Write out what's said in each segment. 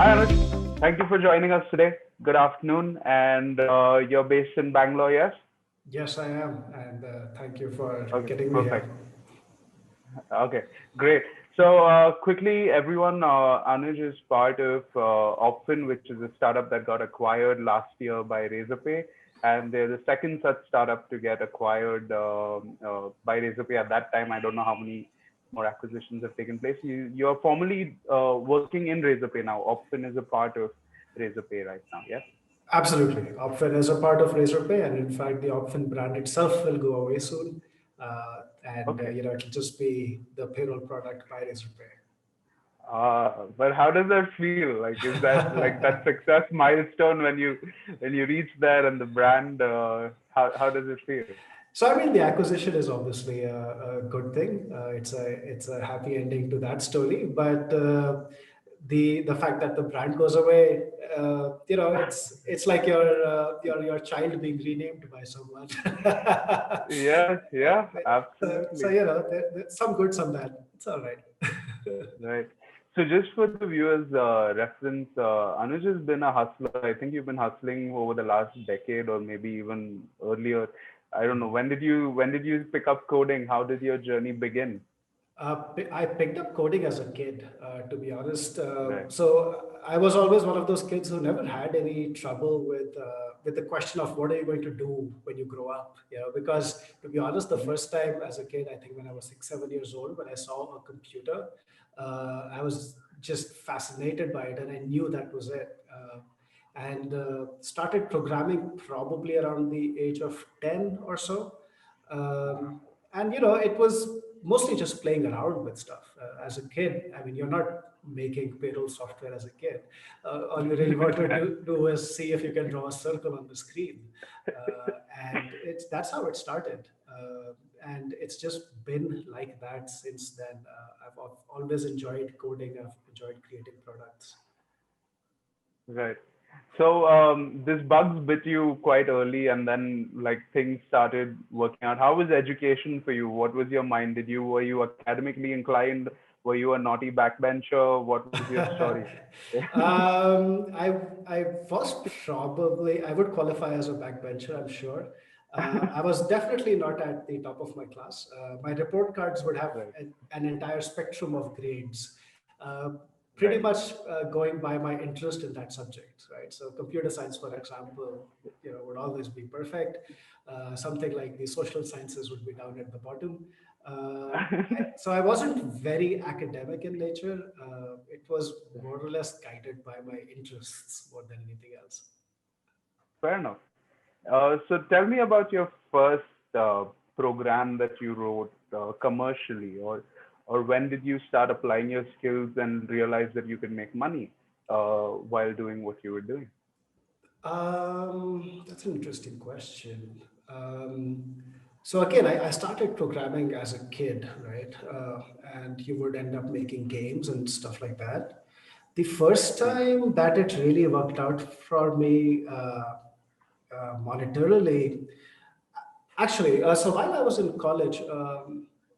Hi Anuj, thank you for joining us today. Good afternoon, and you're based in Bangalore, yes? Yes, I am, and thank you for Okay, getting me here. perfect. Okay, great. So quickly, everyone, Anuj is part of Opfin, which is a startup that got acquired last year by Razorpay, and they're the second such startup to get acquired by Razorpay. At that time, I don't know how many more acquisitions have taken place. You're formally working in Razorpay now. Opfin is a part of Razorpay right now, yes? Absolutely. Opfin is a part of Razorpay, and in fact, the Opfin brand itself will go away soon. Okay. It'll just be the payroll product by Razorpay. But how does that feel? Like, is that like that success milestone when you reach there and the brand? How does it feel? So, I mean, the acquisition is obviously a good thing. It's a happy ending to that story, but the fact that the brand goes away, it's like your child being renamed by someone. Yeah, yeah, So absolutely. there's some good, some bad. It's all right. Right. So just for the viewers' reference, Anuj has been a hustler. I think you've been hustling over the last decade or maybe even earlier. I don't know. When did you pick up coding? How did your journey begin? I picked up coding as a kid, to be honest. Right. So I was always one of those kids who never had any trouble with the question of what are you going to do when you grow up. Because to be honest, the Hmm. first time as a kid, I think when I was 6, 7 years old, when I saw a computer, I was just fascinated by it, and I knew that was it. And started programming probably around the age of 10 or so. um, and it was mostly just playing around with stuff as a kid. I mean, you're not making payroll software as a kid. All you really want to do is see if you can draw a circle on the screen. And that's how it started. And it's just been like that since then. I've always enjoyed coding. I've enjoyed creating products. Right. So this bugs bit you quite early, and then like things started working out. How was education for you? What was your mind? Were you academically inclined? Were you a naughty backbencher? What was your story? I was probably, I would qualify as a backbencher, I'm sure. I was definitely not at the top of my class. My report cards would have Right. an entire spectrum of grades, pretty Right. much going by my interest in that subject, right? So computer science, for example, would always be perfect. Something like the social sciences would be down at the bottom. So I wasn't very academic in nature. It was more or less guided by my interests more than anything else. Fair enough. So tell me about your first program that you wrote commercially, or when did you start applying your skills and realize that you could make money while doing what you were doing? That's an interesting question. So again, I started programming as a kid, right? And you would end up making games and stuff like that. The first Right. time that it really worked out for me monetarily, actually, so while I was in college,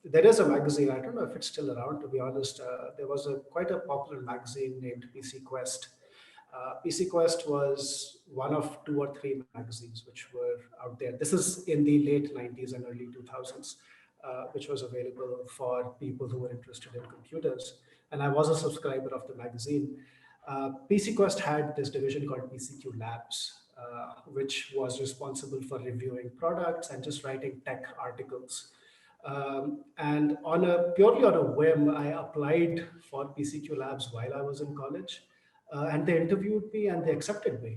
there is a magazine. I don't know if it's still around, to be honest. There was a quite a popular magazine named PC Quest. PC Quest was one of two or three magazines which were out there. This is in the late 90s and early 2000s, which was available for people who were interested in computers. And I was a subscriber of the magazine. PC Quest had this division called PCQ Labs, which was responsible for reviewing products and just writing tech articles. And purely on a whim, I applied for PCQ Labs while I was in college, and they interviewed me and they accepted me.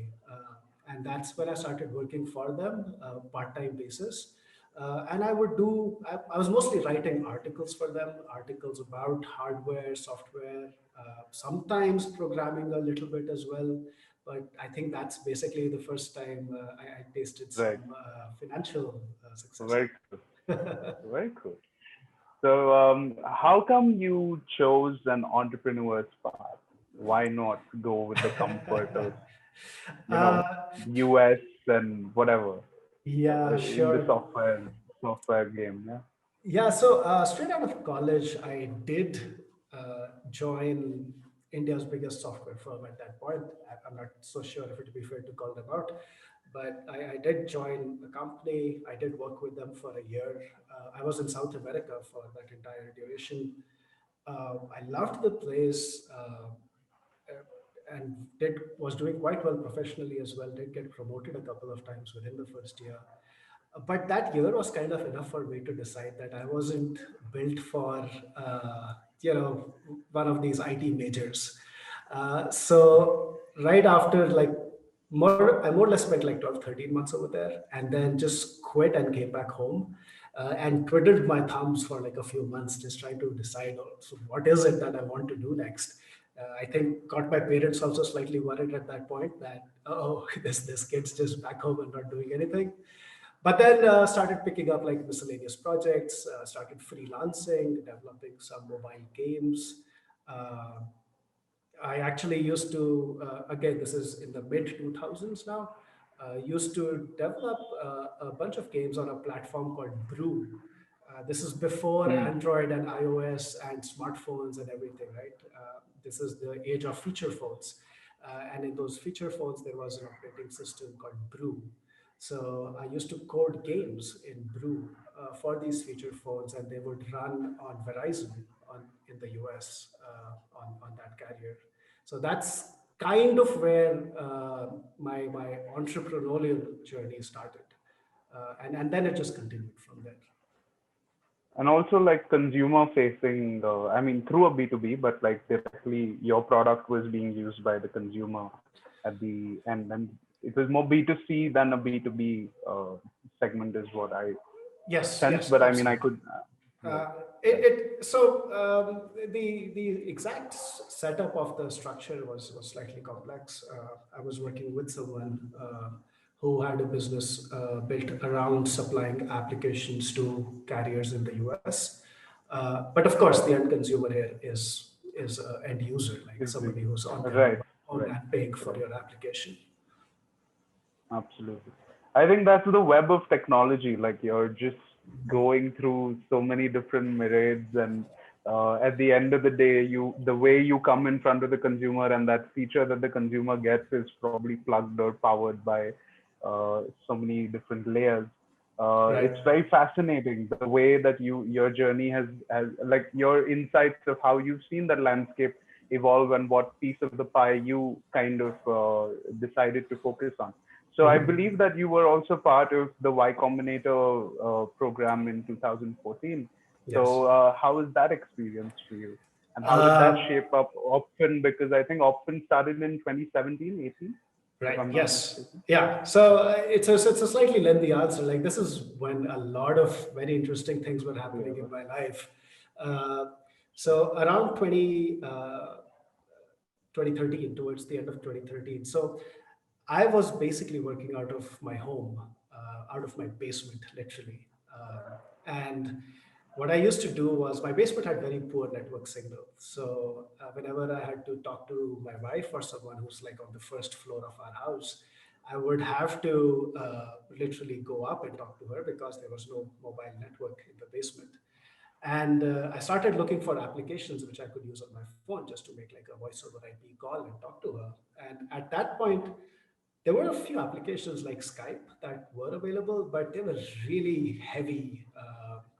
And that's when I started working for them, part-time basis. And I was mostly writing articles for them, articles about hardware, software, sometimes programming a little bit as well. But I think that's basically the first time I tasted Right. some financial success. Very cool. Very cool. So, how come you chose an entrepreneur's path? Why not go with the comfort of, you uh, know, US and whatever yeah, in the sure. software game? Yeah. Yeah, so straight out of college, I did join. India's biggest software firm at that point. I'm not so sure if it would be fair to call them out, but I did join the company. I did work with them for a year. I was in South America for that entire duration. I loved the place. And did was doing quite well professionally as well. Did get promoted a couple of times within the first year. But that year was kind of enough for me to decide that I wasn't built for one of these IT majors. So right after I more or less spent like 12, 13 months over there, and then just quit and came back home. And twiddled my thumbs for like a few months, just trying to decide, so what is it that I want to do next. I think got my parents also slightly worried at that point that, oh, this kid's just back home and not doing anything. But then started picking up like miscellaneous projects, started freelancing, developing some mobile games. Uh, I actually used to, again, this is in the mid 2000s now, used to develop a bunch of games on a platform called Brew. This is before Hmm. Android and iOS and smartphones and everything, right? This is the age of feature phones. And in those feature phones, there was an operating system called Brew. So I used to code games in Brew for these feature phones, and they would run on Verizon in the US on that carrier. So that's kind of where my entrepreneurial journey started. And then it just continued from there. And also like consumer facing, I mean, through a B2B, but like directly your product was being used by the consumer at the end. And it was more B2C than a B2B segment is what I Yes, sense. yes, But I mean, I absolutely. could, right, Uh, right. the exact setup of the structure was slightly complex. I was working with someone who had a business built around supplying applications to carriers in the US. But of course, the end consumer here is end user, like Is somebody the, who's on their right, mobile phone right, and paying for right. your application. Absolutely. I think that's the web of technology. Like you're just going through so many different myriads, and at the end of the day, the way you come in front of the consumer and that feature that the consumer gets is probably plugged or powered by so many different layers. Right. It's very fascinating the way that your journey has like your insights of how you've seen that landscape evolve and what piece of the pie you kind of decided to focus on. So I believe Mhm. that you were also part of the Y Combinator program in 2014. Yes. So how was that experience for you? And how did that Uh, shape up Opfin? Because I think Opfin started in 2017, 18, if Right. I'm not Yes. mistaken. Yeah. So it's a slightly lengthy answer. Like this is when a lot of very interesting things were happening Yeah. in my life. Uh, so around 2013, towards the end of 2013. So I was basically working out of my home, out of my basement, literally. And what I used to do was my basement had very poor network signal. So whenever I had to talk to my wife or someone who's like on the first floor of our house, I would have to literally go up and talk to her because there was no mobile network in the basement. And I started looking for applications which I could use on my phone just to make like a voice over IP call and talk to her. And at that point, there were a few applications like Skype that were available, but they were really heavy.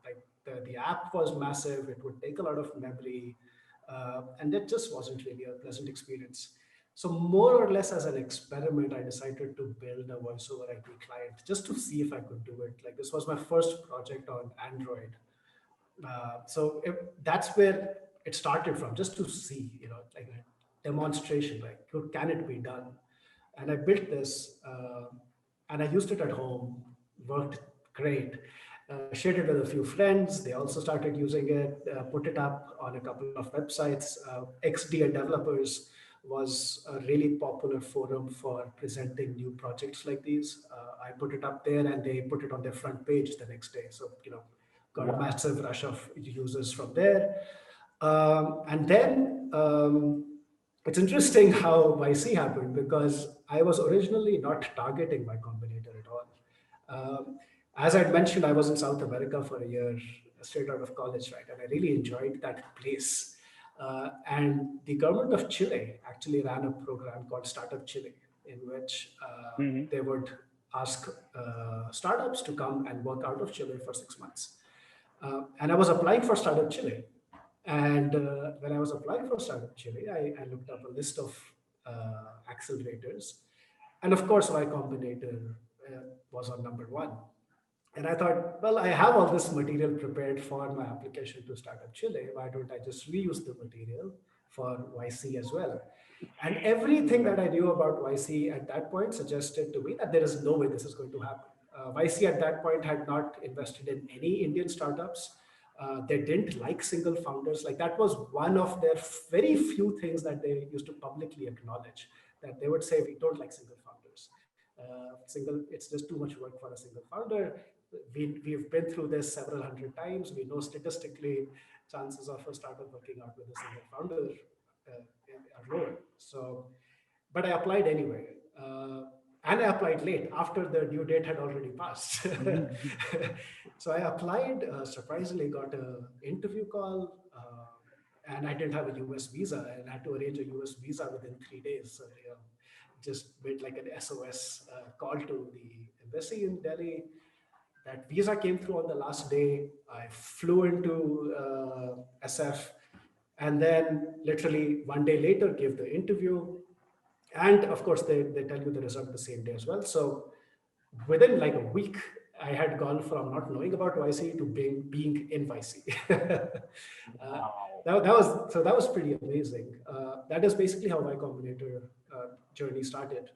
Like the app was massive, it would take a lot of memory, and that just wasn't really a pleasant experience. So, more or less as an experiment, I decided to build a voice over IP client just to see if I could do it. Like, this was my first project on Android. So that's where it started from, just to see, like a demonstration, like can it be done? And I built this, and I used it at home. Worked great. Shared it with a few friends. They also started using it. Put it up on a couple of websites. XD and Developers was a really popular forum for presenting new projects like these. I put it up there, and they put it on their front page the next day. So got a Wow. massive rush of users from there. And then it's interesting how YC happened because I was originally not targeting my Combinator at all. As I'd mentioned, I was in South America for a year, straight out of college, right? And I really enjoyed that place. And the government of Chile actually ran a program called Startup Chile, in which Hmm. they would ask startups to come and work out of Chile for 6 months. And I was applying for Startup Chile. And when I was applying for Startup Chile, I looked up a list of accelerators. And of course, Y Combinator was on number one. And I thought, well, I have all this material prepared for my application to Startup Chile. Why don't I just reuse the material for YC as well? And everything Right. that I knew about YC at that point suggested to me that there is no way this is going to happen. YC at that point had not invested in any Indian startups. They didn't like single founders. Like that was one of their very few things that they used to publicly acknowledge, that they would say, we don't like single founders. It's just too much work for a single founder. We've been through this several hundred times. We know statistically chances of a startup working out with a single founder are lower. So, but I applied anyway. And I applied late after the due date had already passed. So I applied, surprisingly got an interview call, and I didn't have a US visa and I had to arrange a US visa within 3 days. So, just made like an SOS call to the embassy in Delhi. That visa came through on the last day. I flew into SF, and then literally one day later gave the interview. And of course, they tell you the result the same day as well. So within like a week, I had gone from not knowing about YC to being in YC. Wow. That was pretty amazing. That is basically how Y Combinator journey started.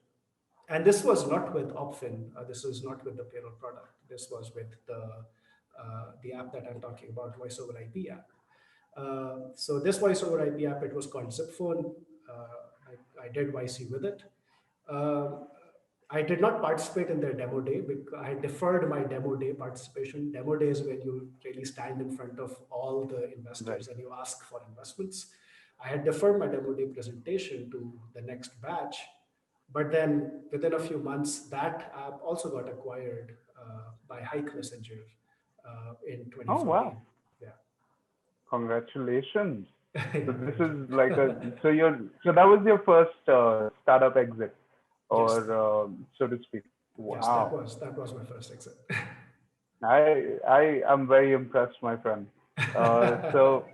And this was not with Opfin. This was not with the payroll product. This was with the app that I'm talking about, Voice over IP app. So this Voice over IP app, it was called Zipphone. I did YC with it. Um, I did not participate in their demo day because I deferred my demo day participation. Demo day is when you really stand in front of all the Right. investors and you ask for investments. I had deferred my demo day presentation to the next batch, but then within a few months, that app also got acquired by Hike Messenger in Oh, 2014. wow. Yeah. Congratulations. So Yeah, this thank you. is like so that was your first startup exit, or Yes, so to speak. yes, Wow. that was my first exit. I am very impressed, my friend. So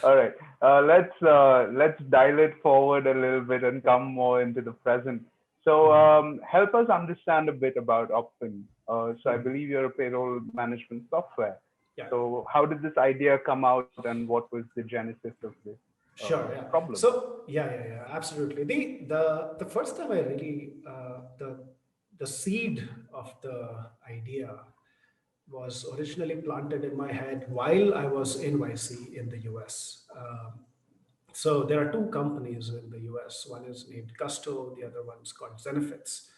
all right, let's dial it forward a little bit and come more into the present. So Mhm. help us understand a bit about Opfin. So I Mhm. believe you're a payroll management software. Yeah. So how did this idea come out, and what was the genesis of this Sure, yeah. problem? So yeah, absolutely. The first time I really the seed of the idea was originally planted in my head while I was in YC in the US. So there are two companies in the US. One is named Gusto, the other one's called Zenefits.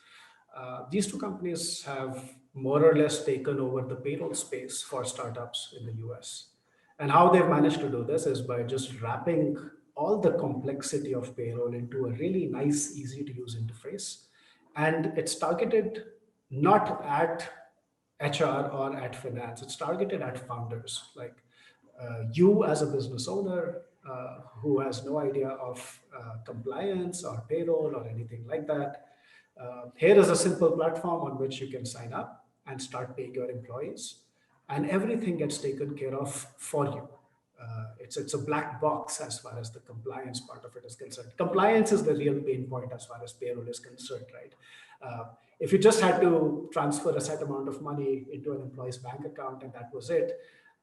These two companies have more or less taken over the payroll space for startups in the US. And how they've managed to do this is by just wrapping all the complexity of payroll into a really nice, easy to use interface. And it's targeted not at HR or at finance, it's targeted at founders. Like you as a business owner who has no idea of compliance or payroll or anything like that. Here is a simple platform on which you can sign up and start paying your employees, and everything gets taken care of for you. It's a black box as far as the compliance part of it is concerned. Compliance is the real pain point as far as payroll is concerned, right? Uh, if you just had to transfer a set amount of money into an employee's bank account and that was it,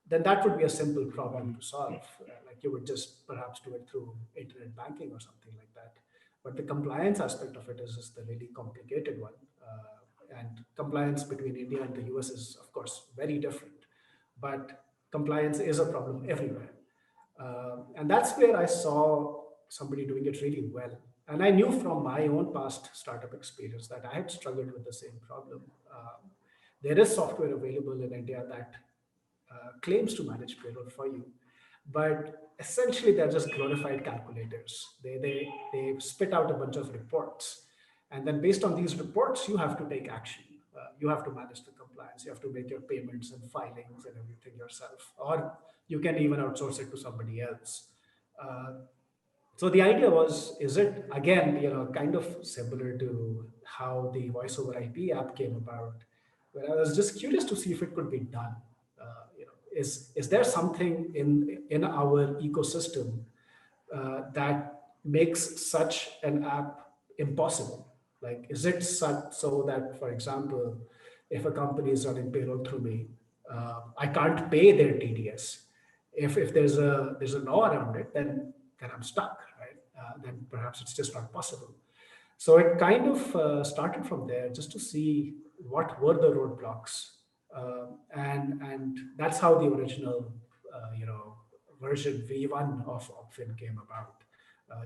then that would be a simple problem to solve. Like you would just perhaps do it through internet banking or something like that. But the compliance aspect of it is the really complicated one. And compliance between India and the US is, of course, very different. But compliance is a problem everywhere. And that's where I saw somebody doing it really well. And I knew from my own past startup experience that I had struggled with the same problem. There is software available in India that claims to manage payroll for you, but essentially they're just glorified calculators. They spit out a bunch of reports, and then based on these reports, you have to take action. You have to manage the compliance. You have to make your payments and filings and everything yourself, or you can even outsource it to somebody else. Uh, so the idea was, is it again, kind of similar to how the voice over IP app came about, where I was just curious to see if it could be done. Is there something in our ecosystem that makes such an app impossible? Like, is it such so that, for example, if a company is running payroll through me, I can't pay their TDS. If there's a law around it, then I'm stuck, right? Then perhaps it's just not possible. So it kind of started from there just to see what were the roadblocks, and that's how the original, version V1 of Opfin came about,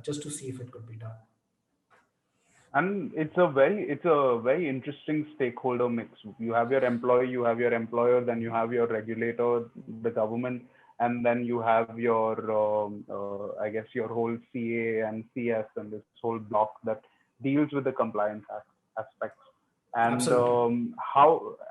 just to see if it could be done. And it's a very interesting stakeholder mix. You have your employee, you have your employer, then you have your regulator, the government, and then you have your I guess your whole CA and CS and this whole block that deals with the compliance aspects. And Absolutely.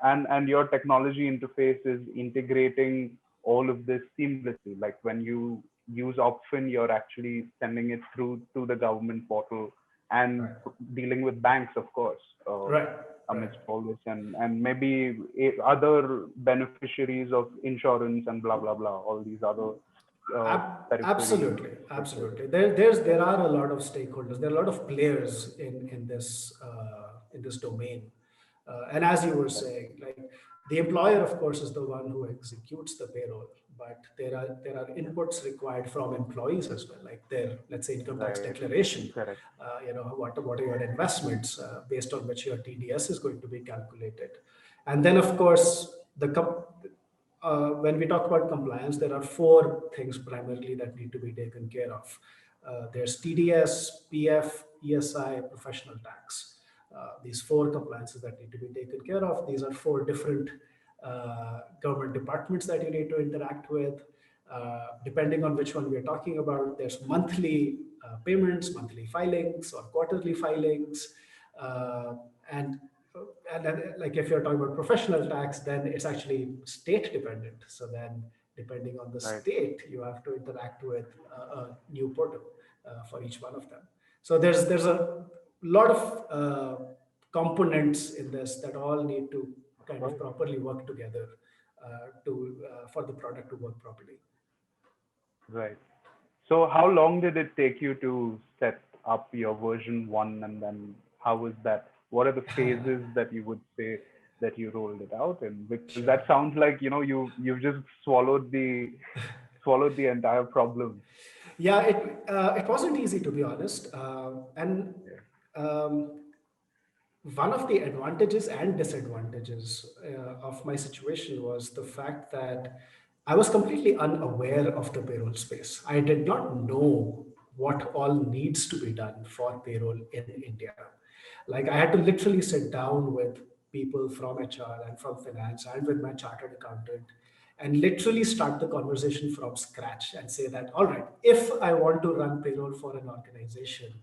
and your technology interface is integrating all of this seamlessly. Like when you use Opfin, you're actually sending it through to the government portal and Right. dealing with banks, of course, Right. Right. amidst all this, and maybe other beneficiaries of insurance and blah blah blah, all these other periphery Absolutely, stakeholders. absolutely. There are a lot of stakeholders. There are a lot of players in this domain. And as you were Right, saying, like, the employer, of course, is the one who executes the payroll, but there are inputs required from employees as well, like their, let's say, income tax right, declaration. correct, What are your investments, based on which your TDS is going to be calculated, and then of course when we talk about compliance, there are four things primarily that need to be taken care of. There's TDS, PF, ESI, professional tax. These four compliances that need to be taken care of. These are four different government departments that you need to interact with. Depending on which one we are talking about, there's monthly payments, monthly filings, or quarterly filings, uh, and and then, like, if you're talking about professional tax, then it's actually state dependent. So then, depending on the right. state, you have to interact with a new portal for each one of them. So there's a lot of components in this that all need to kind of Right. properly work together to for the product to work properly. Right. So how long did it take you to set up your version one, and then how was that? What are the phases that you would say that you rolled it out in? Because that Sure. sounds like, you've just swallowed the entire problem. Yeah, it wasn't easy, to be honest, and Yeah. um, one of the advantages and disadvantages of my situation was the fact that I was completely unaware of the payroll space. I did not know what all needs to be done for payroll in India. Like, I had to literally sit down with people from HR and from finance and with my chartered accountant and literally start the conversation from scratch and say that, all right, if I want to run payroll for an organization,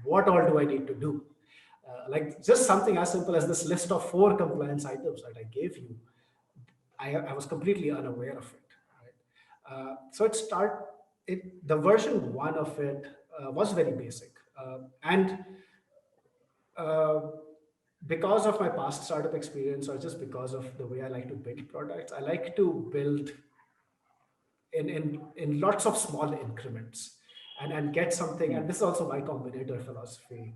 what all do I need to do? Like, just something as simple as this list of four compliance items that I gave you, I was completely unaware of it. Right? So the version one of it was very basic, and uh, because of my past startup experience, or just because of the way I like to build products, I like to build in lots of small increments, and get something. Hmm. And this is also my combinator philosophy,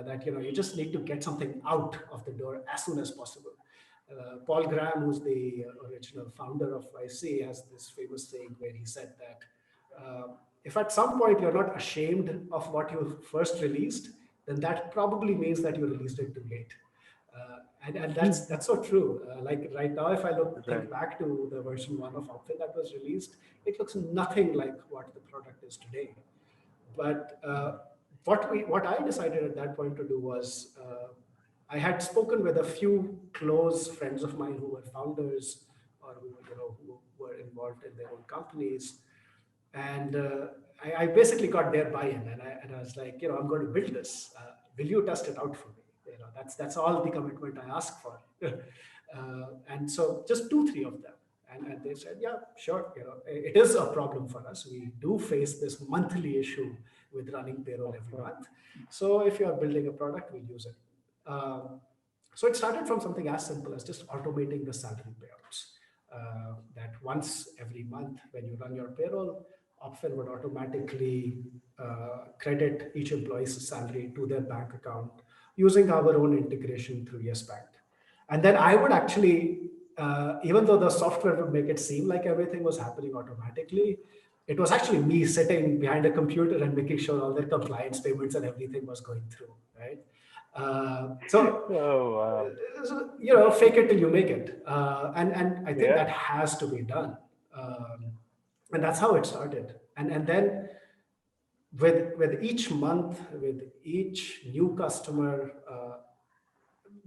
that you just need to get something out of the door as soon as possible. Paul Graham, who's the original founder of YC, has this famous saying where he said that, if at some point you're not ashamed of what you first released, then that probably means that you released it too late. And that's so true. Like, right now, if I think Right. back to the version one of Opfin that was released, it looks nothing like what the product is today. But what I decided at that point to do was, I had spoken with a few close friends of mine who were founders, or who were involved in their own companies, and I basically got their buy-in, and I was like, I'm going to build this. Will you test it out for me? That's all the commitment I ask for. And so just two, three of them. And they said, yeah, sure. It is a problem for us. We do face this monthly issue with running payroll Of every course. month. So if you are building a product, we'll use it. So it started from something as simple as just automating the salary payouts. That once every month, when you run your payroll, Opfin would automatically credit each employee's salary to their bank account using our own integration through Yes Bank. And then I would actually, even though the software would make it seem like everything was happening automatically, it was actually me sitting behind a computer and making sure all the compliance payments and everything was going through, right? So Oh, wow. fake it till you make it, and I think Yeah. that has to be done, and that's how it started. And then with each month, with each new customer,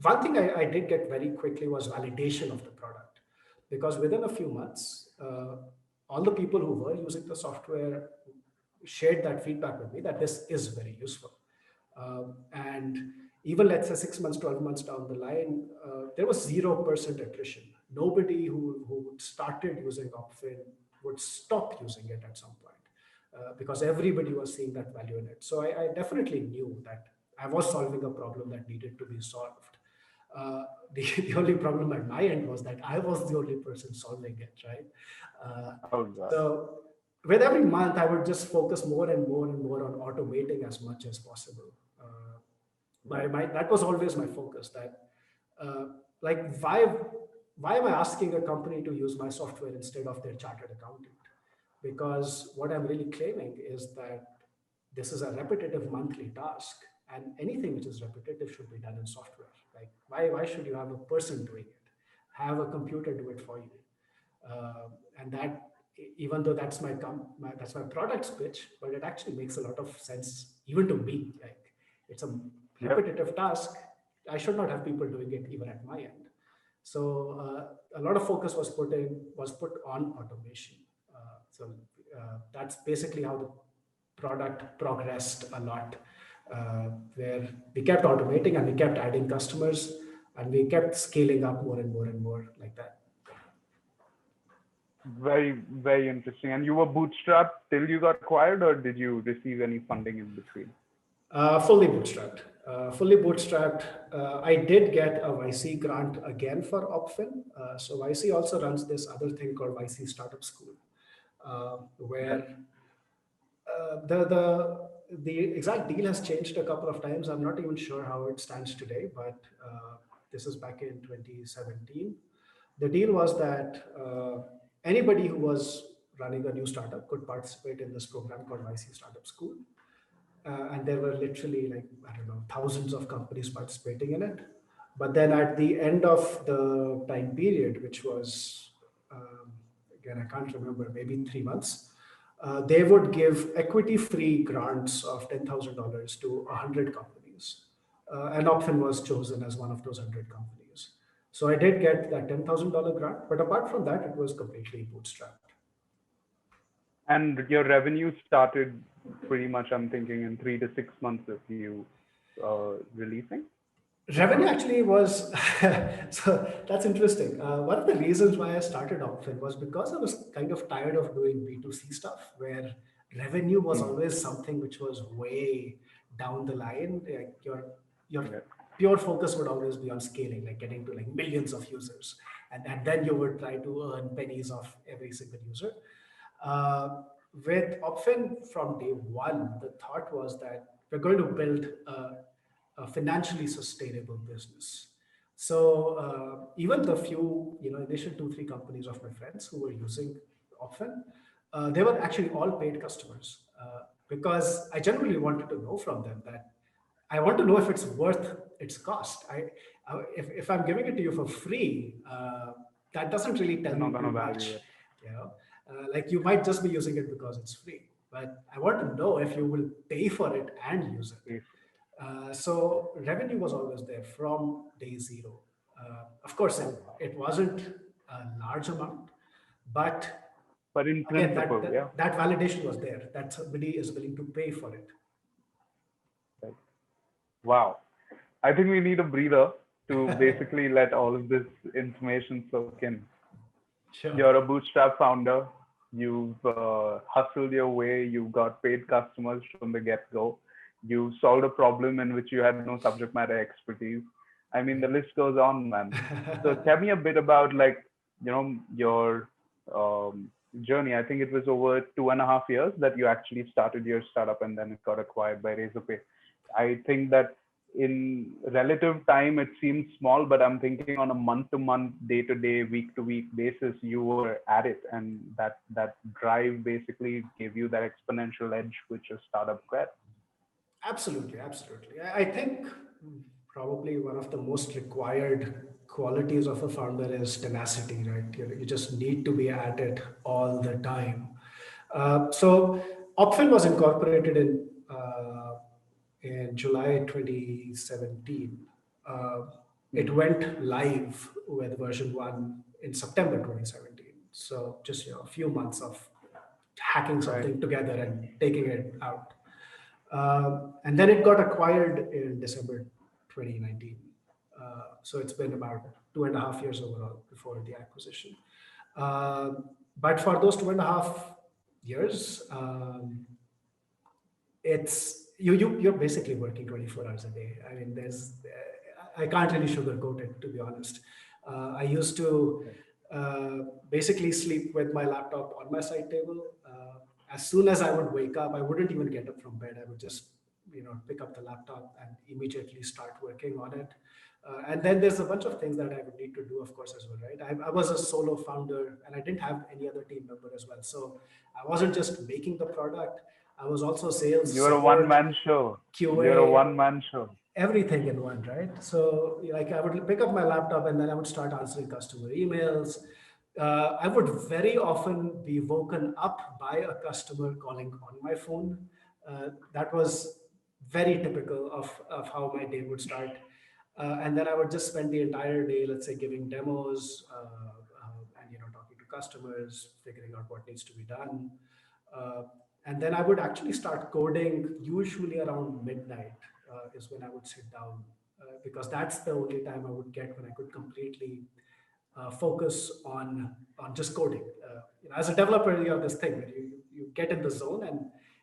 one thing I did get very quickly was validation of the product, because within a few months, all the people who were using the software shared that feedback with me that this is very useful. And even let's say 6 months, 12 months down the line, there was 0% attrition. Nobody who started using Opfin would stop using it at some point, because everybody was seeing that value in it. So I definitely knew that I was solving a problem that needed to be solved. The only problem at my end was that I was the only person solving it, right? Uh, Oh, God. so with every month, I would just focus more and more and more on automating as much as possible. That was always my focus. That uh, like why am I asking a company to use my software instead of their chartered accountant? Because what I'm really claiming is that this is a repetitive monthly task, and anything which is repetitive should be done in software. Like why should you have a person doing it? Have a computer do it for you. And that, even though that's my product's pitch, but it actually makes a lot of sense even to me. Like it's a Yep. repetitive task. I should not have people doing it even at my end. So a lot of focus was put on automation. That's basically how the product progressed a lot, where we kept automating and we kept adding customers and we kept scaling up more and more and more like that. Very, very interesting. And you were bootstrapped till you got acquired, or did you receive any funding in between? Fully bootstrapped. Fully bootstrapped. I did get a YC grant again for Opfin. So YC also runs this other thing called YC Startup School, Okay. where the exact deal has changed a couple of times. I'm not even sure how it stands today, but this is back in 2017. The deal was that anybody who was running a new startup could participate in this program called YC Startup School. And there were literally, like, I don't know, thousands of companies participating in it. But then at the end of the time period, which was, again, I can't remember, maybe 3 months, they would give equity free grants of $10,000 to 100 companies. And Opfin was chosen as one of those 100 companies. So I did get that $10,000 grant, but apart from that, it was completely bootstrapped. And your revenue started pretty much, I'm thinking, in 3 to 6 months of you releasing the Revenue product? actually was so that's interesting. One of the reasons why I started Opfin was because I was kind of tired of doing B2C stuff, where revenue was Hmm. always something which was way down the line. Like your Yeah. pure focus would always be on scaling, like getting to like millions of users, and then you would try to earn pennies of every single user. Uh, with Opfin from day one, the thought was that we're going to build a financially sustainable business. So even the few, initial two, three companies of my friends who were using Opfin, they were actually all paid customers, because I generally wanted to know from them that I want to know if it's worth its cost. If I'm giving it to you for free, that doesn't really tell You're me not too gonna much. value it. You know, like you might just be using it because it's free, but I want to know if you will pay for it and use it. If- So revenue was always there from day zero. Of course, Oh, it wasn't a large amount, but but in again, that, principle, yeah. that that validation was there that somebody is willing to pay for it. Right. Wow. I think we need a breather to basically let all of this information soak in. Sure. You're a bootstrap founder. You've hustled your way. You've got paid customers from the get go. You solved a problem in which you had no subject matter expertise. I mean, the list goes on, man. So tell me a bit about like, your journey. I think it was over 2.5 years that you actually started your startup and then it got acquired by Razorpay. I think that in relative time it seems small, but I'm thinking on a month to month, day to day, week to week basis, you were at it, and that drive basically gave you that exponential edge which a startup get. Absolutely, absolutely. I think probably one of the most required qualities of a founder is tenacity, right? You just need to be at it all the time. So Opfin was incorporated in July 2017. Uh, it Hmm. went live with version one in September 2017. So just a few months of hacking Right. something together and taking it out. And then it got acquired in December 2019. So it's been about 2.5 years overall before the acquisition. But for those 2.5 years, you're basically working 24 hours a day. I mean, I can't really sugarcoat it, to be honest. I used to uh, basically sleep with my laptop on my side table. As soon as I would wake up, I wouldn't even get up from bed. I would just pick up the laptop and immediately start working on it. And then there's a bunch of things that I would need to do, of course, as well, right? I was a solo founder and I didn't have any other team member as well. So I wasn't just making the product, I was also sales, You're a one support, man show. You're a QA, one man show. everything in one, right? So like I would pick up my laptop and then I would start answering customer emails. I would very often be woken up by a customer calling on my phone. That was very typical of how my day would start. And then I would just spend the entire day, let's say, giving demos and talking to customers, figuring out what needs to be done. Uh, and then I would actually start coding usually around midnight is when I would sit down because that's the only time I would get when I could completely focus on just coding. As a developer, you have this thing that you get in the zone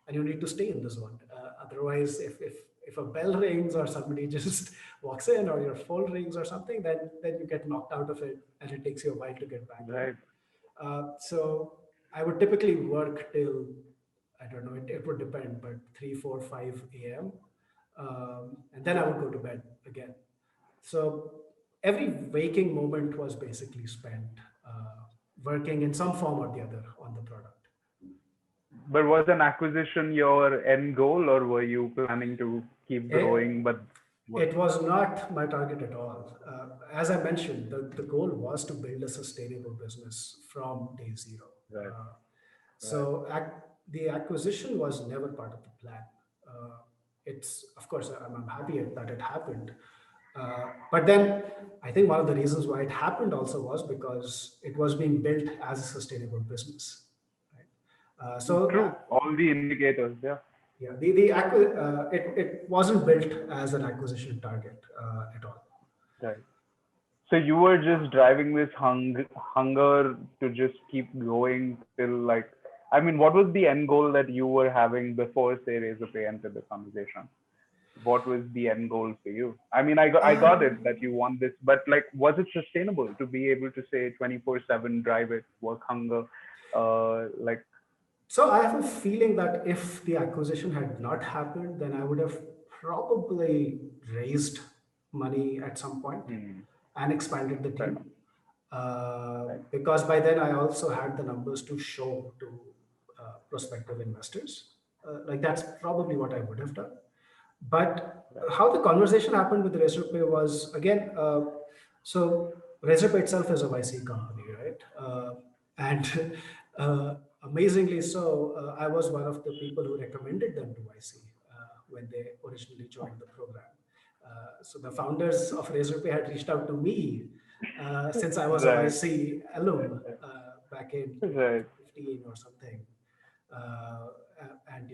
and you need to stay in the zone. Otherwise, if a bell rings or somebody just walks in or your phone rings or something, then you get knocked out of it and it takes you a while to get back in. Right. So I would typically work till I don't know, it would depend, but 3, 4, 5 a.m. And then I would go to bed again. So every waking moment was basically spent working in some form or the other on the product. But was an acquisition your end goal, or were you planning to keep It, growing? But it was not my target at all. As I mentioned, the goal was to build a sustainable business from day zero. right, Uh, right, so the acquisition was never part of the plan. It's of course I'm happy that it happened, but then I think one of the reasons why it happened also was because it was being built as a sustainable business. Right? So true. All the indicators, yeah. yeah, it wasn't built as an acquisition target at all. Right. So you were just driving this hunger to just keep going till like, I mean, what was the end goal that you were having before, say, Razorpay entered the conversation? What was the end goal for you? I mean, I got it that you want this, but like, was it sustainable to be able to say 24/7 drive it, work hunger, like, So I have a feeling that if the acquisition had not happened, then I would have probably raised money at some point hmm, and expanded the fair team. enough, right, Because by then I also had the numbers to show to prospective investors. Like that's probably what I would have done. But right, how the conversation happened with Razorpay was again, so Razorpay itself is a YC company, right? And amazingly so, I was one of the people who recommended them to YC when they originally joined the program. So the founders of Razorpay had reached out to me since I was a right, YC alum back in right, 2015 or something. And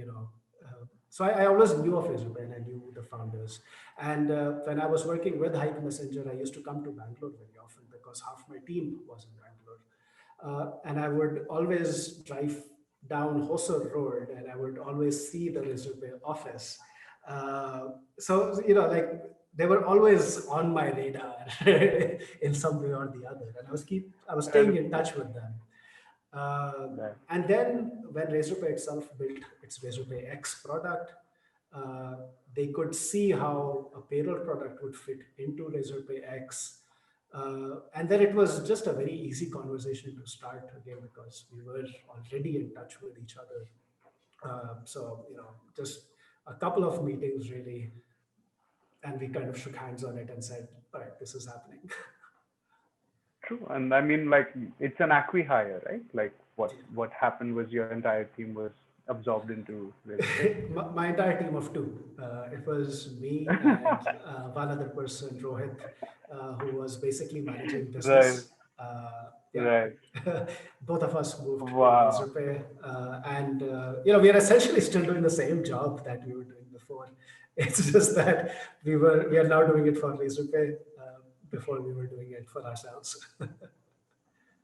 So I always knew of Razorpay and I knew the founders. And when I was working with Hype Messenger, I used to come to Bangalore very often because half my team was in Bangalore. And I would always drive down Hosur Road and I would always see the Razorpay office. So, like they were always on my radar in some way or the other. And I was staying in touch with them. And then when Razorpay itself built its Razorpay X product, uh, they could see how a payroll product would fit into Razorpay X. And then it was just a very easy conversation to start again because we were already in touch with each other. So, just a couple of meetings really, and we kind of shook hands on it and said, all right, this is happening. True. And I mean, like, it's an acqui-hire, right? Like, what happened was your entire team was absorbed into Razorpay. My entire team of two. It was me and one other person, Rohit, who was basically managing Right, business. Yeah, right. both of us moved to Wow. Razorpay, and we are essentially still doing the same job that we were doing before. It's just that we are now doing it for Razorpay. Before we were doing it for ourselves.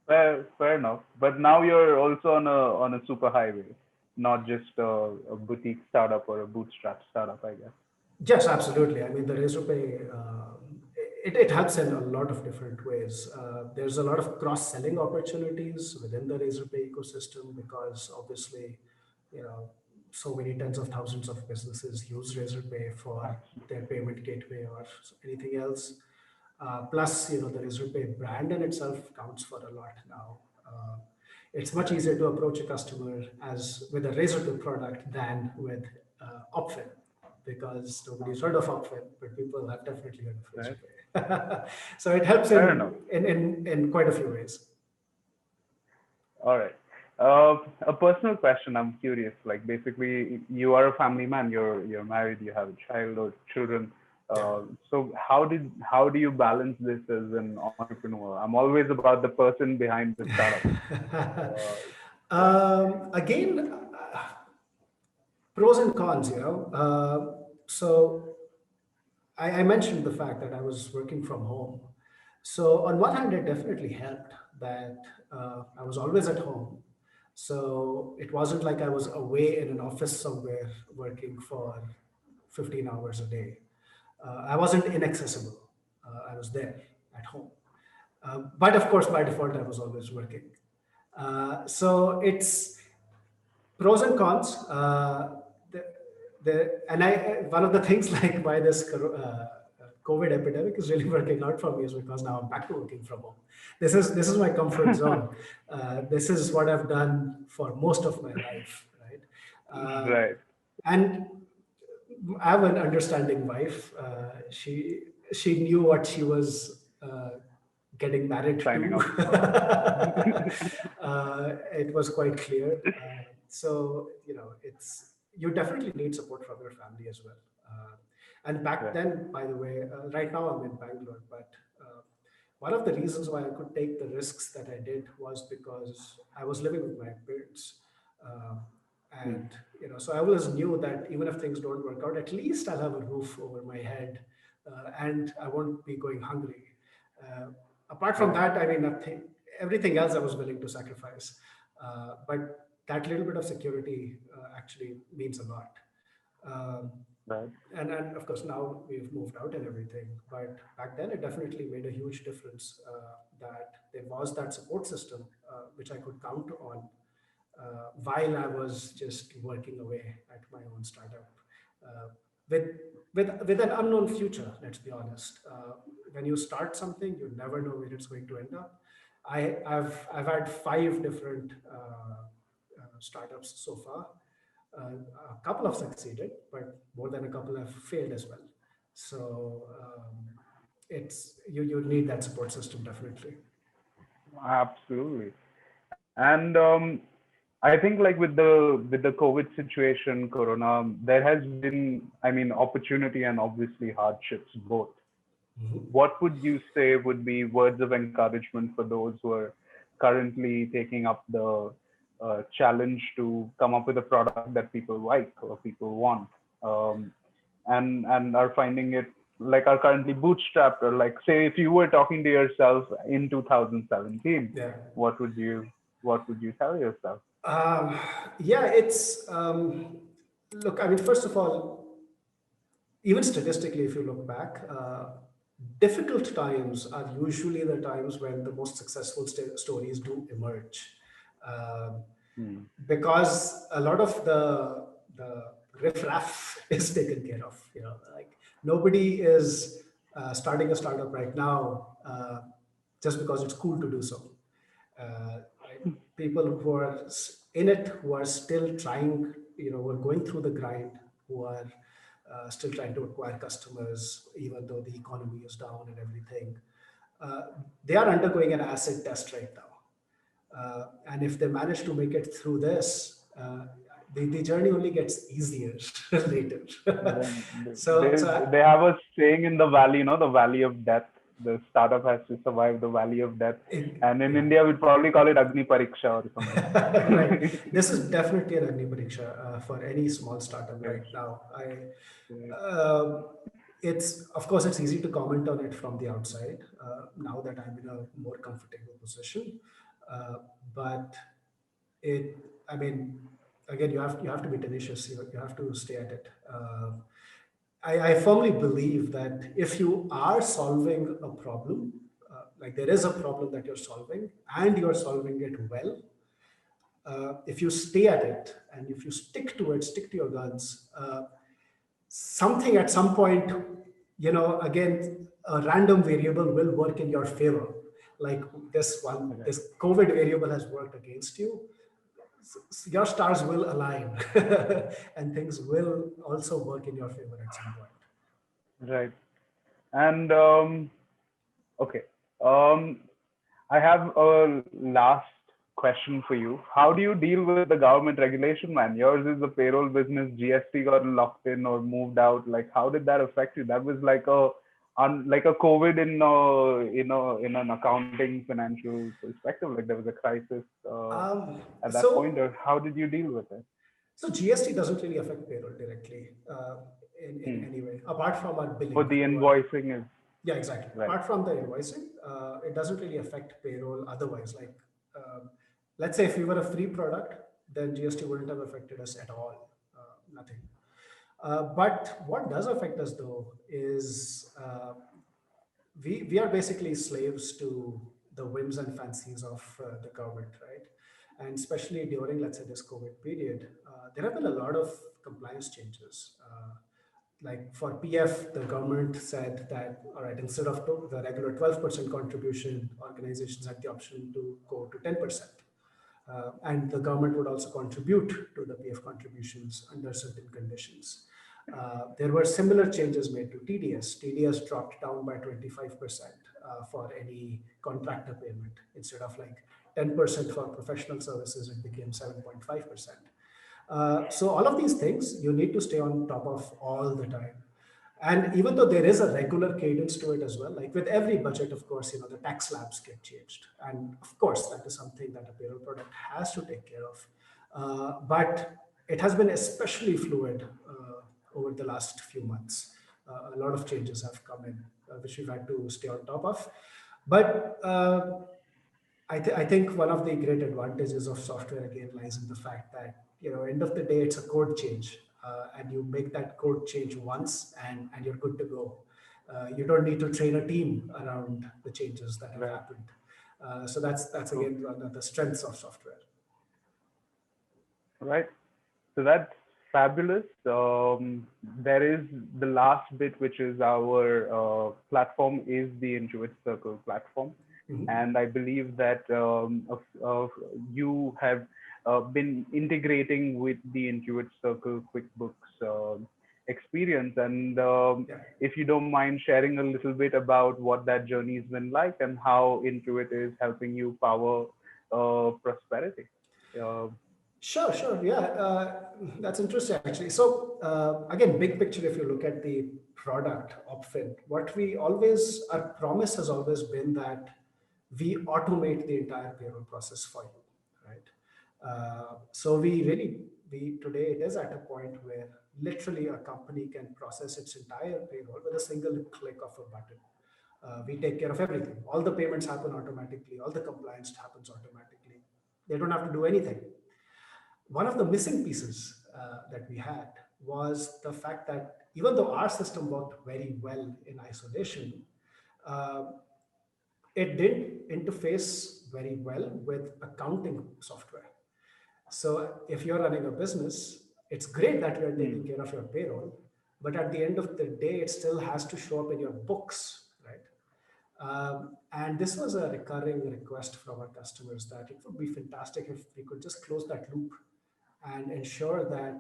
Fair enough. But now you're also on a super highway, not just a boutique startup or a bootstrap startup, I guess. Yes, absolutely. I mean, the Razorpay, it helps in a lot of different ways. There's a lot of cross-selling opportunities within the Razorpay ecosystem because obviously, you know, so many tens of thousands of businesses use Razorpay for their payment gateway or anything else. Plus, the Razorpay brand in itself counts for a lot now. It's much Right. easier to approach a customer as with a Razorpay product than with Opfin because nobody's heard of Opfin, but people have definitely heard of Right. Razorpay. So it helps Fair enough. in quite a few ways. All right. A personal question. I'm curious. Like, basically, you are a family man. You're married. You have a child or children. Yeah. So how do you balance this as an entrepreneur? I'm always about the person behind the startup. Uh, yeah. Again, pros and cons, So I mentioned the fact that I was working from home. So on one hand, it definitely helped that I was always at home. So it wasn't like I was away in an office somewhere working for 15 hours a day. I wasn't inaccessible. I was there at home. But of course, by default, I was always working. So it's pros and cons. The, One of the things like why this COVID epidemic is really working out for me is because now I'm back to working from home. This is my comfort zone. This is what I've done for most of my life, right? Right. And I have an understanding wife. She knew what she was getting married Signing to. up for. It was quite clear. So it's you definitely need support from your family as well. And back Right. then, by the way, right now I'm in Bangalore, but one of the reasons why I could take the risks that I did was because I was living with my parents. Uh, Hmm. and so I always knew that even if things don't work out, at least I'll have a roof over my head, and I won't be going hungry. Uh, Apart from Right. that, I mean, everything else I was willing to sacrifice. But that little bit of security actually means a lot. Um, Right. and of course now we've moved out and everything, but back then it definitely made a huge difference that there was that support system which I could count on while I was just working away at my own startup uh, with with an unknown future. Let's be honest. When you start something, you never know where it's going to end up. I've had five different startups so far. A couple have succeeded, but more than a couple have failed as well. So it's you need that support system definitely. Absolutely. And I think like with the COVID situation, Corona, there has been, I mean, opportunity and obviously hardships both. Mhm. What would you say would be words of encouragement for those who are currently taking up the challenge to come up with a product that people like or people want, um, and are finding it like are currently bootstrapped, or like say if you were talking to yourself in 2017, Yeah. what would you what would you tell yourself? Um, yeah, it's look. I mean, first of all, even statistically, if you look back, difficult times are usually the times when the most successful stories do emerge. Um, Hmm. because a lot of the riffraff is taken care of. You know, like nobody is starting a startup right now just because it's cool to do so. Right? People who are in it, who are still trying, you know, who are going through the grind, who are still trying to acquire customers, even though the economy is down and everything. Uh, they are undergoing an acid test right now. And if they manage to make it through this, the journey only gets easier later. Then so, so they have a saying in the valley, you know, the valley of death. The startup has to survive the valley of death, and in yeah. India we'd probably call it Agni Pariksha or something. Right. This is definitely an Agni Pariksha for any small startup Right, right now. right. Um it's of course it's easy to comment on it from the outside now that I'm in a more comfortable position, uh, but it. I mean, again, you have to be tenacious. You have to stay at it. I firmly believe that if you are solving a problem, like there is a problem that you're solving and you're solving it well, if you stay at it and if you stick to it, stick to your guns, something at some point, you know, again, a random variable will work in your favor. Like Okay. this COVID variable has worked against you. Your stars will align and things will also work in your favor at some point. Right. And okay. Um, I have a last question for you. How do you deal with the government regulation, man? Yours is a payroll business. GST got locked in or moved out. Like, how did that affect you? That was like like a COVID in an accounting financial perspective. Like there was a crisis Um, at that point, so or how did you deal with it? so GST doesn't really affect payroll directly in Hmm. any way, apart from our But billing. the invoicing is Yeah, exactly. right. Apart from the invoicing, it doesn't really affect payroll otherwise. Like, let's say if we were a free product, then GST wouldn't have affected us at all. Nothing. But what does affect us though is we are basically slaves to the whims and fancies of the government, right? And especially during, let's say, this COVID period, there have been a lot of compliance changes. Like for PF, the government said that, all right, instead of the regular 12% contribution, organizations had the option to go to 10%. And the government would also contribute to the PF contributions under certain conditions. There were similar changes made to TDS. TDS dropped down by 25% for any contractor payment. Instead of like 10% for professional services, it became 7.5%. So all of these things you need to stay on top of all the time. And even though there is a regular cadence to it as well, like with every budget, of course, you know, the tax slabs get changed. And of course, that is something that a payroll product has to take care of. But it has been especially fluid over the last few months. A lot of changes have come in, which we've had to stay on top of. But I think one of the great advantages of software again lies in the fact that, you know, end of the day it's a code change, and you make that code change once and you're good to go. You don't need to train a team around the changes that have Right. happened. So that's True. again one of the strengths of software. Right. So that's fabulous. There is the last bit, which is our platform, is the Intuit Circle platform, Mhm. and I believe that you have been integrating with the Intuit Circle QuickBooks experience, and Yeah. if you don't mind sharing a little bit about what that journey's been like and how Intuit is helping you power prosperity. Uh, Sure, sure. Yeah, that's interesting actually. So again, big picture, if you look at the product Opfin, what we always, our promise has always been that we automate the entire payroll process for you, right? So we really, we today it is at a point where literally a company can process its entire payroll with a single click of a button. We take care of everything. All the payments happen automatically. All the compliance happens automatically. They don't have to do anything. One of the missing pieces that we had was the fact that even though our system worked very well in isolation, uh, it did interface very well with accounting software. So if you're running a business, it's great that you're Hmm. taking care of your payroll, but at the end of the day, it still has to show up in your books, right? And this was a recurring request from our customers that it would be fantastic if we could just close that loop and ensure that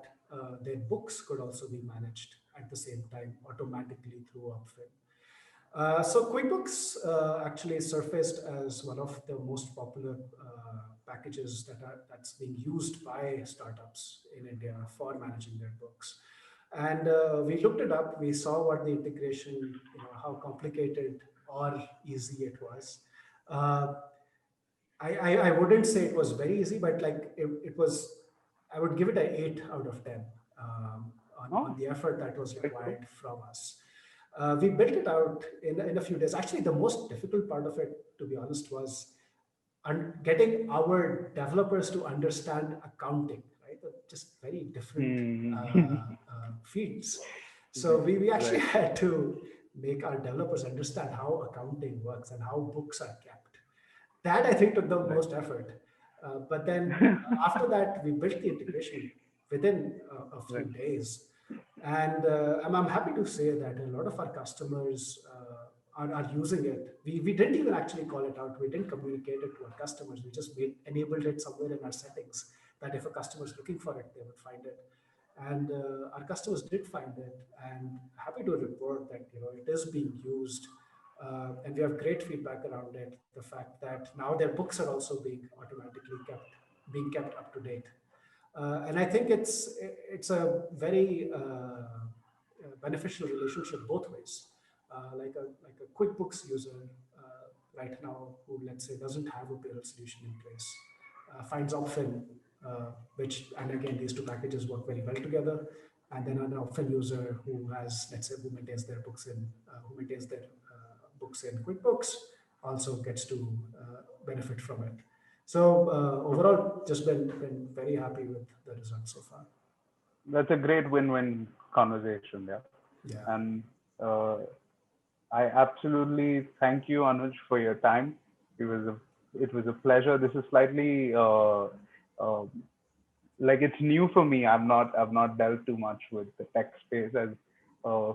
their books could also be managed at the same time automatically through Opfin. So QuickBooks actually surfaced as one of the most popular packages that's being used by startups in India for managing their books. And we looked it up. We saw what the integration, how complicated or easy it was. Uh, I wouldn't say it was very easy, but like it was, I would give it an 8 out of 10 on Oh, the effort that was very cool. required from us. We built it out in a few days. Actually, the most difficult part of it, to be honest, was getting our developers to understand accounting, right? They're just very different Hmm. fields. So we actually Right. had to make our developers understand how accounting works and how books are kept. That I think took the Right. most effort. But then after that, we built the integration within a few Right. days. And I'm happy to say that a lot of our customers are using it. We didn't even actually call it out. We didn't communicate it to our customers. We just enabled it somewhere in our settings that if a customer is looking for it, they would find it. And our customers did find it, and happy to report that it is being used, and we have great feedback around it. The fact that now their books are also being kept up to date, and I think it's a very beneficial relationship both ways. Like a QuickBooks user right now who, let's say, doesn't have a payroll solution in place finds Opfin, which, and again, these two packages work very well together. And then an Opfin user who has, let's say, who maintains their books in QuickBooks also gets to benefit from it. So overall, just been very happy with the results so far. That's a great win-win conversation, yeah. Yeah. And uh, I absolutely thank you, Anuj, for your time. It was a pleasure. This is slightly uh, like it's new for me. I've not dealt too much with the tech space as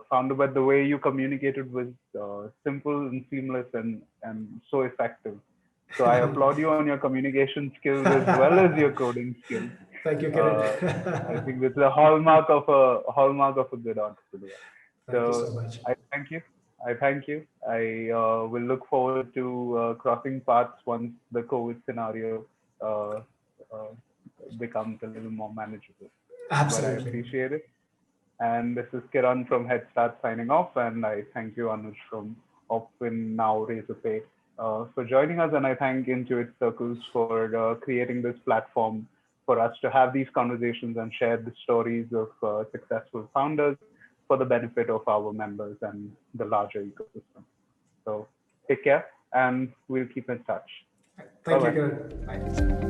founder, but the way you communicated was simple and seamless and so effective. So I applaud you on your communication skills as well as your coding skills. Thank you, Kiran. Uh, I think it's a hallmark of a good entrepreneur. Thank you so So much. I thank you. I thank you. I will look forward to crossing paths once the COVID scenario uh, uh, becomes a little more manageable. But I Absolutely. appreciate it. And this is Kiran from Head Start signing off. And I thank you, Anuj, from Opfin, now Razorpay, for joining us. And I thank Intuit Circles for creating this platform for us to have these conversations and share the stories of successful founders for the benefit of our members and the larger ecosystem. So take care and we'll keep in touch. Bye Thank you, bye. Kiran. Bye.